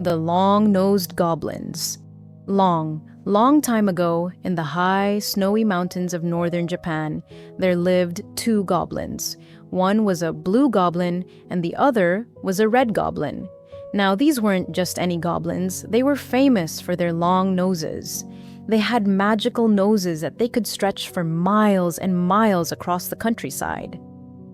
The Long-Nosed Goblins. Long time ago, in the high, snowy mountains of northern Japan, there lived two goblins. One was a blue goblin, and the other was a red goblin. Now, these weren't just any goblins, they were famous for their long noses. They had magical noses that they could stretch for miles and miles across the countryside.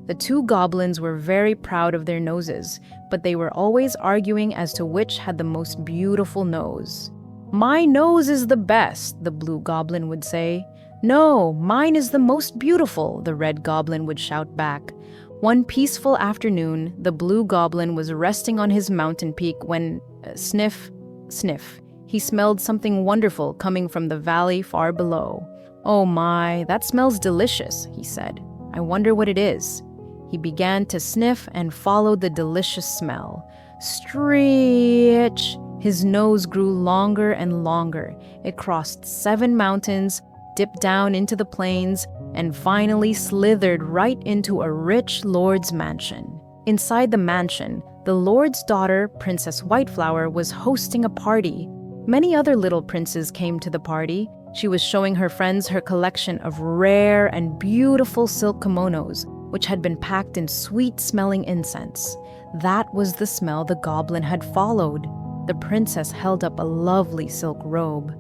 The two goblins were very proud of their noses, but they were always arguing as to which had the most beautiful nose. "My nose is the best," the blue goblin would say. "No, mine is the most beautiful," the red goblin would shout back. One peaceful afternoon, the blue goblin was resting on his mountain peak when, sniff, sniff, he smelled something wonderful coming from the valley far below. "Oh my, that smells delicious," he said. "I wonder what it is." He began to sniff and followed the delicious smell. Stretch! His nose grew longer and longer. It crossed 7 mountains, dipped down into the plains, and finally slithered right into a rich lord's mansion. Inside the mansion, the lord's daughter, Princess Whiteflower, was hosting a party. Many other little princes came to the party. She was showing her friends her collection of rare and beautiful silk kimonos, which had been packed in sweet-smelling incense. That was the smell the goblin had followed. The princess held up a lovely silk robe.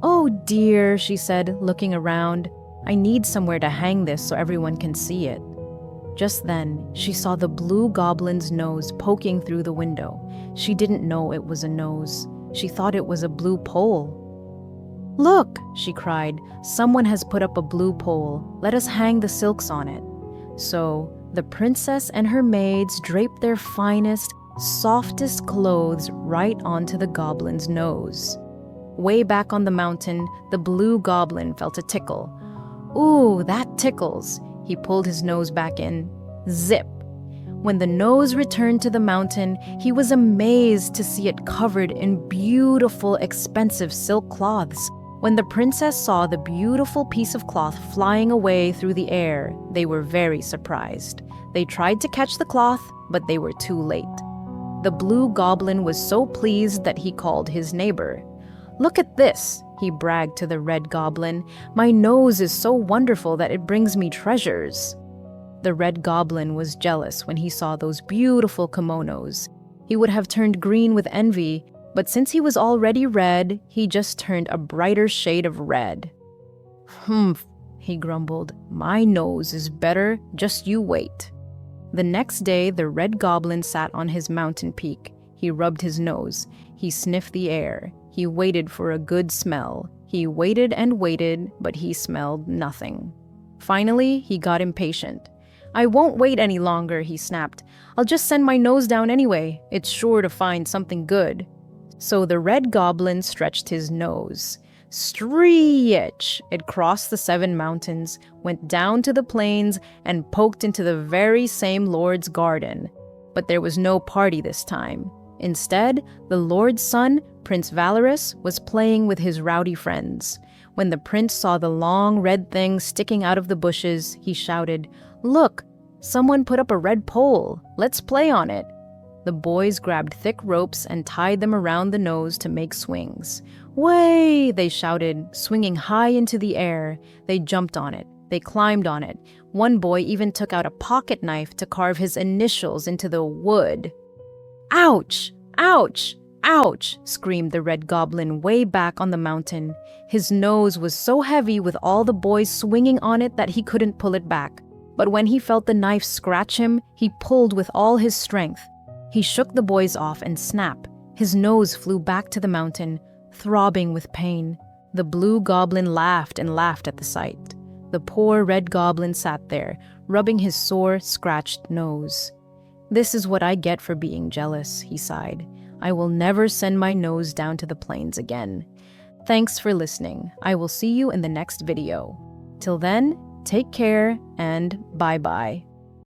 "Oh dear," she said, looking around. "I need somewhere to hang this so everyone can see it." Just then, she saw the blue goblin's nose poking through the window. She didn't know it was a nose. She thought it was a blue pole. "Look," she cried, "someone has put up a blue pole. Let us hang the silks on it." So, the princess and her maids draped their finest, softest clothes right onto the goblin's nose. Way back on the mountain, the blue goblin felt a tickle. "Ooh, that tickles." He pulled his nose back in. Zip! When the nose returned to the mountain, he was amazed to see it covered in beautiful, expensive silk cloths. When the princess saw the beautiful piece of cloth flying away through the air, they were very surprised. They tried to catch the cloth, but they were too late. The blue goblin was so pleased that he called his neighbor. "Look at this," he bragged to the red goblin. "My nose is so wonderful that it brings me treasures." The red goblin was jealous when he saw those beautiful kimonos. He would have turned green with envy, but since he was already red, he just turned a brighter shade of red. "Humph," he grumbled. "My nose is better, just you wait." The next day, the red goblin sat on his mountain peak. He rubbed his nose. He sniffed the air. He waited for a good smell. He waited and waited, but he smelled nothing. Finally, he got impatient. "I won't wait any longer," he snapped. "I'll just send my nose down anyway. It's sure to find something good." So the red goblin stretched his nose. Stretch! It crossed the 7 mountains, went down to the plains, and poked into the very same lord's garden. But there was no party this time. Instead, the lord's son, Prince Valorous, was playing with his rowdy friends. When the prince saw the long red thing sticking out of the bushes, he shouted, "Look, someone put up a red pole. Let's play on it." The boys grabbed thick ropes and tied them around the nose to make swings. "Way!" they shouted, swinging high into the air. They jumped on it. They climbed on it. One boy even took out a pocket knife to carve his initials into the wood. "Ouch! Ouch! Ouch!" screamed the red goblin way back on the mountain. His nose was so heavy with all the boys swinging on it that he couldn't pull it back. But when he felt the knife scratch him, he pulled with all his strength. He shook the boys off and snap. His nose flew back to the mountain, throbbing with pain. The blue goblin laughed and laughed at the sight. The poor red goblin sat there, rubbing his sore, scratched nose. "This is what I get for being jealous," he sighed. "I will never send my nose down to the plains again." Thanks for listening. I will see you in the next video. Till then, take care and bye-bye.